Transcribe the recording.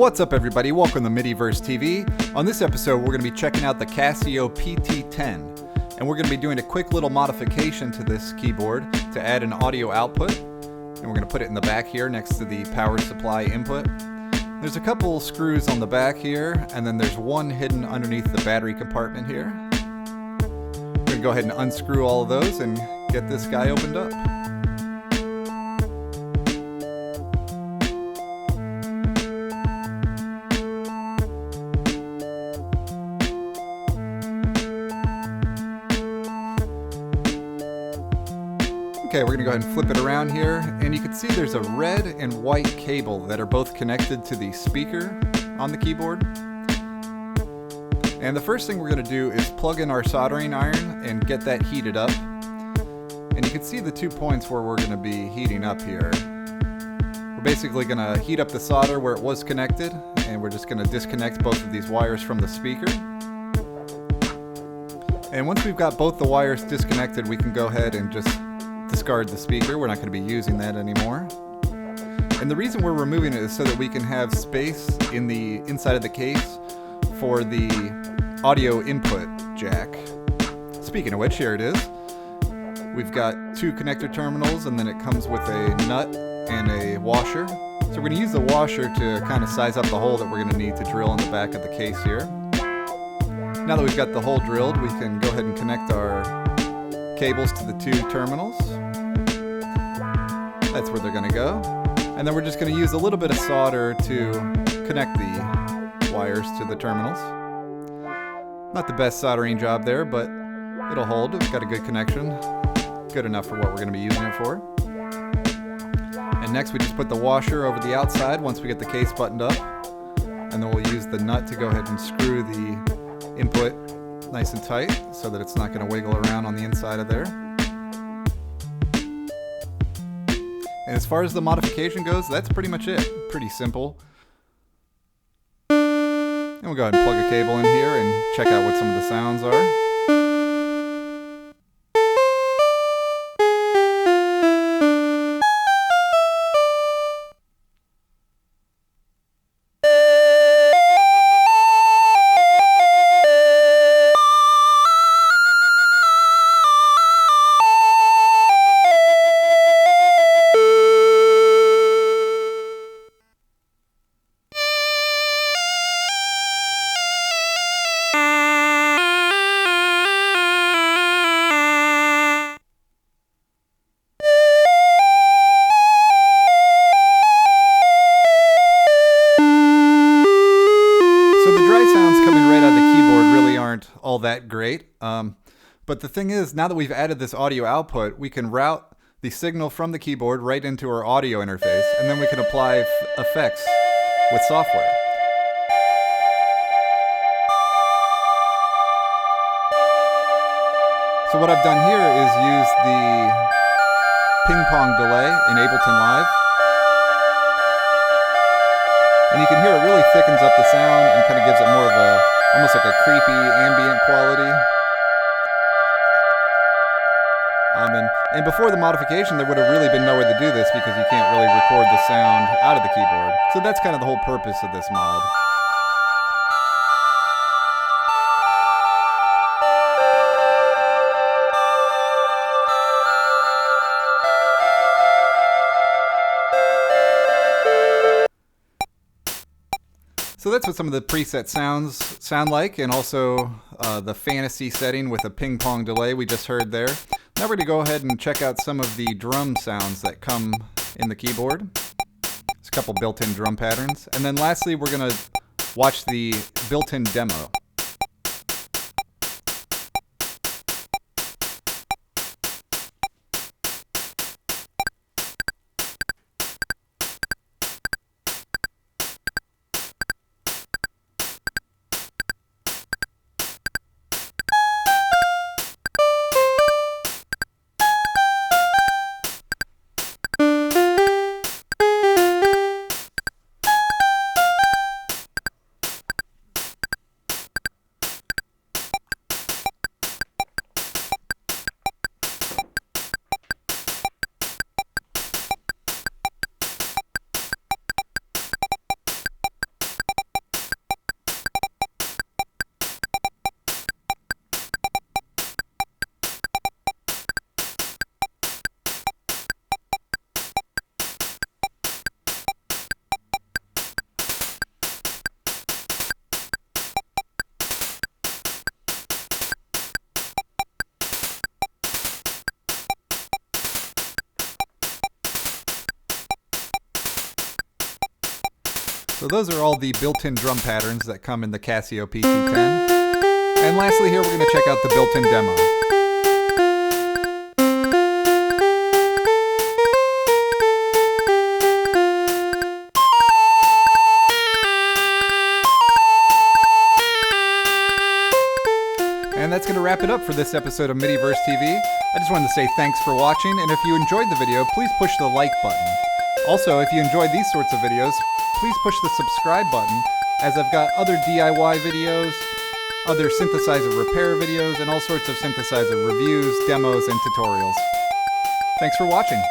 What's up, everybody? Welcome to MIDIVERSE-TV. On this episode, we're going to be checking out the Casio PT-10, and we're going to be doing a quick little modification to this keyboard to add an audio output, and we're going to put it in the back here next to the power supply input. There's a couple screws on the back here, and then there's one hidden underneath the battery compartment here. We're going to go ahead and unscrew all of those and get this guy opened up. Okay, we're going to go ahead and flip it around here, and you can see there's a red and white cable that are both connected to the speaker on the keyboard. And the first thing we're going to do is plug in our soldering iron and get that heated up. And you can see the 2 points where we're going to be heating up here. We're basically going to heat up the solder where it was connected, and we're just going to disconnect both of these wires from the speaker. And once we've got both the wires disconnected, we can go ahead and just discard the speaker. We're not going to be using that anymore. And the reason we're removing it is so that we can have space in the inside of the case for the audio input jack. Speaking of which, here it is. We've got two connector terminals, and then it comes with a nut and a washer. So we're going to use the washer to kind of size up the hole that we're going to need to drill in the back of the case here. Now that we've got the hole drilled, we can go ahead and connect our cables to the two terminals. That's where they're going to go. And then we're just going to use a little bit of solder to connect the wires to the terminals. Not the best soldering job there, but it'll hold. It's got a good connection. Good enough for what we're going to be using it for. And next we just put the washer over the outside once we get the case buttoned up. And then we'll use the nut to go ahead and screw the input nice and tight so that it's not going to wiggle around on the inside of there. And as far as the modification goes, that's pretty much it. Pretty simple. And we'll go ahead and plug a cable in here and check out what some of the sounds are. All that great, but the thing is, now that we've added this audio output, we can route the signal from the keyboard right into our audio interface, and then we can apply effects with software. So what I've done here is use the ping pong delay in Ableton Live, and you can hear it really thickens up the sound and kind of gives it more of a almost like a creepy ambient quality. And before the modification, there would have really been nowhere to do this because you can't really record the sound out of the keyboard. So that's kind of the whole purpose of this mod. So that's what some of the preset sounds sound like, and also the fantasy setting with a ping pong delay we just heard there. Now we're going to go ahead and check out some of the drum sounds that come in the keyboard. There's a couple built-in drum patterns. And then lastly, we're going to watch the built-in demo. So those are all the built-in drum patterns that come in the Casio PT-10. And lastly here, we're going to check out the built-in demo. And that's going to wrap it up for this episode of MIDIVERSE-TV. I just wanted to say thanks for watching, and if you enjoyed the video, please push the like button. Also, if you enjoyed these sorts of videos, please push the subscribe button, as I've got other DIY videos, other synthesizer repair videos, and all sorts of synthesizer reviews, demos, and tutorials. Thanks for watching.